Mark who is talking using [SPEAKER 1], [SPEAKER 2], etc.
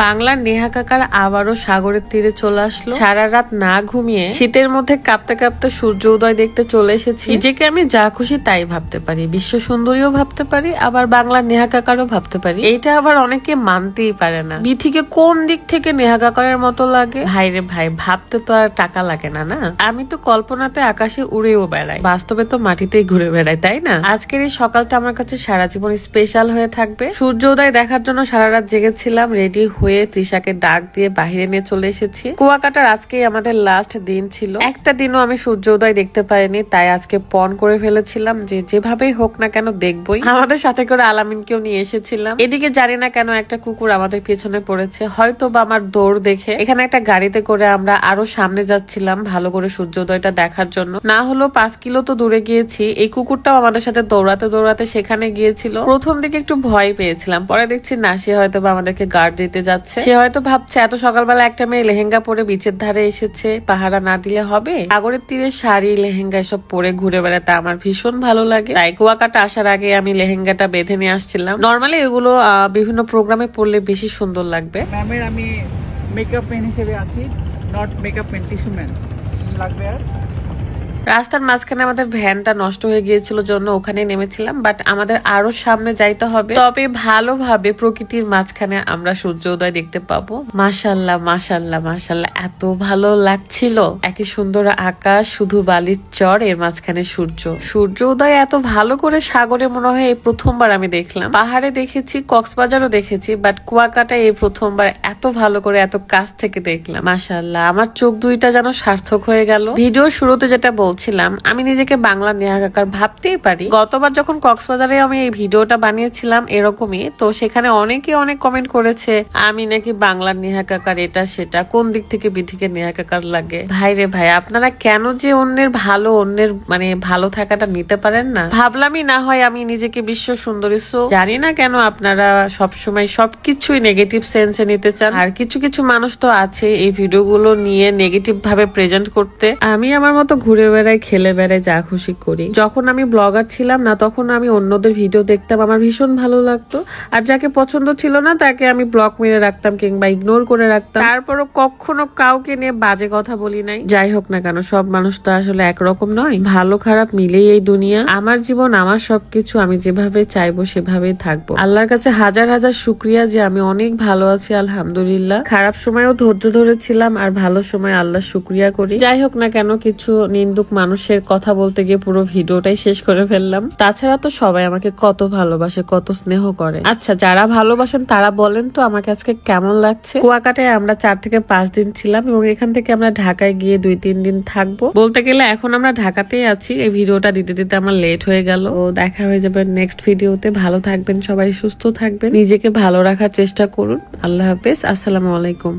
[SPEAKER 1] বাংলার নেহা কাকার আবারও সাগরের তীরে চলে আসলো। সারা রাত না ঘুমিয়ে শীতের মধ্যে কাঁপতে কাঁপতে সূর্য উদয় দেখতে চলে এসেছি। নিজেকে আমি যা খুশি তাই ভাবতে পারি, বিশ্ব সুন্দরীও ভাবতে পারি, আবার বাংলার নেহা কাকারও ভাবতে পারি। এইটা আবার অনেকে মানতেই পারে না। বিথিকে কোন দিক থেকে নেহা কাকারের মতো লাগে? ভাই রে ভাই, ভাবতে তো আর টাকা লাগে না। না, আমি তো কল্পনাতে আকাশে উড়েও বেড়াই, বাস্তবে তো মাটিতেই ঘুরে বেড়াই, তাই না? আজকের এই সকালটা আমার কাছে সারা জীবন স্পেশাল হয়ে থাকবে। সূর্য উদয় দেখার জন্য সারা রাত জেগেছিলাম, রেডি হয়ে তৃষাকে ডাক দিয়ে বাহিরে নিয়ে চলে এসেছি। কুয়াকাটার আজকেই আমাদের লাস্ট দিন ছিল। একটা দিনও আমি সূর্য উদয় দেখতে পারিনি, তাই আজকে পণ করে ফেলেছিলাম যে যেভাবেই হোক না কেন দেখবই। আমাদের সাথে করে আলামিনকেও নিয়ে এসেছিলাম। এদিকে জানি না কেন একটা কুকুর আমাদের পেছনে পড়েছে, হয়তো বা আমার দৌড় দেখে। এখানে একটা গাড়িতে করে আমরা আরো সামনে যাচ্ছিলাম ভালো করে সূর্যোদয়টা দেখার জন্য। না হলো 5 কিলো তো দূরে গিয়েছি। এই কুকুরটাও আমাদের সাথে দৌড়াতে দৌড়াতে সেখানে গিয়েছিল। প্রথম দিকে একটু ভয় পেয়েছিলাম, পরে দেখছি না, সে হয়তো বা আমাদেরকে গার্ড দিতে যাচ্ছে। সে হয়তো ভাবছে এত সকালবেলা একটা মেয়ে লেহেঙ্গা পরে বিচের ধারে এসেছে, পাহারা না দিলে হবে। সাগরের তীরে শাড়ি লেহেঙ্গা এসব পরে ঘুরে বেড়াতে আমার ভীষণ ভালো লাগে। তাই কুয়াকাটা আসার আগে আমি লেহেঙ্গাটা বেঁধে নিয়ে আসছিলাম। নর্মালি এগুলো বিভিন্ন প্রোগ্রামে পরলে বেশি সুন্দর লাগবে।
[SPEAKER 2] ম্যামের আমি মেকআপ ম্যান হিসেবে আছি, not makeup man, tissue man লাগবে। আর
[SPEAKER 1] রাস্তার মাঝখানে আমাদের ভ্যানটা নষ্ট হয়ে গিয়েছিল জন্য ওখানে নেমেছিলাম, বাট আমাদের আরো সামনে যাইতে হবে, তবে ভালোভাবে প্রকৃতির মাঝখানে আমরা সূর্য উদয় দেখতে পাবো। মাশাল্লাহ মাশাল্লাহ মাশাল্লাহ, এত ভালো লাগছিল। একই সুন্দর আকাশ, শুধু বালির চর, এর মাঝখানে সূর্য উদয় এত ভালো করে সাগরে মনে হয় এই প্রথমবার আমি দেখলাম। পাহাড়ে দেখেছি, কক্সবাজারও দেখেছি, বাট কুয়াকাটা এই প্রথমবার এত ভালো করে এত কাছ থেকে দেখলাম। মাশাল্লাহ, আমার চোখ দুইটা যেন সার্থক হয়ে গেল। ভিডিও শুরুতে যেটা বলছিলাম, আমি নিজেকে বাংলা নেহা কাকার ভাবতেই পারি। গতবার যখন কক্সবাজারে আমি এই ভিডিওটা বানিয়েছিলাম এরকমই, তো সেখানে অনেকে অনেক কমেন্ট করেছে আমি নাকি বাংলার নেহা কাকার এটা সেটা, কোন দিক থেকে বিথিকে নেহা কাকার লাগে। ভাই রে ভাই, আপনারা কেন যে অন্যের ভালো, অন্যের মানে ভালো থাকাটা নিতে পারেন না? ভাবলামই না হয় আমি নিজেকে বিশ্ব সুন্দরী। সো জানি না কেন আপনারা সবসময় সবকিছুই নেগেটিভ সেন্সে নিতে চান। আর কিছু কিছু মানুষ তো আছে এই ভিডিওগুলো নিয়ে নেগেটিভ ভাবে প্রেজেন্ট করতে। আমি আমার মতো ঘুরে বেড়াই, খেলে বেড়াই, যা খুশি করি। যখন আমি ব্লগার ছিলাম না, তখন আমি অন্যদের ভিডিও দেখতাম, আমার ভীষণ ভালো লাগতো। আর যাকে পছন্দ ছিল না তাকে আমি ব্লক মেরে রাখতাম কিংবা ইগনোর করে রাখতাম। তারপরও কখনো কাউকে নিয়ে বাজে কথা বলি নাই। যাই হোক না কেন, সব মানুষ তো আসলে একরকম নয়, ভালো খারাপ মিলেই এই দুনিয়া। আমার জীবন, আমার সবকিছু, আমি যেভাবে চাইবো সেভাবেই থাকবো। আল্লাহর কাছে হাজার হাজার শুক্রিয়া যে আমি অনেক ভালো আছি, আলহামদুলিল্লাহ। খারাপ সময়ও ধৈর্য ধরেছিলাম, আর ভালো সময় আল্লাহ শুক্রিয়া করি। যাই হোক না কেন, কিছু নিন্দুক মানুষের কথা বলতে গিয়ে পুরো ভিডিওটাই শেষ করে ফেললাম। তাছাড়া তো সবাই আমাকে কত ভালোবাসে, কত স্নেহ করে। আচ্ছা, যারা ভালোবাসেন তারা বলেন তো আমাকে আজকে কেমন লাগছে। কুয়াকাটায় আমরা 4 থেকে 5 দিন ছিলাম এবং এখান থেকে আমরা ঢাকায় গিয়ে 2-3 দিন থাকবো। বলতে গেলে এখন আমরা ঢাকাতেই আছি। এই ভিডিওটা দিতে দিতে আমার লেট হয়ে গেল। ও দেখা হয়ে যাবে নেক্সট ভিডিওতে। ভালো থাকবেন সবাই, সুস্থ থাকবেন, নিজেকে ভালো রাখার চেষ্টা করুন। আল্লাহ হাফেজ, আসসালামু আলাইকুম।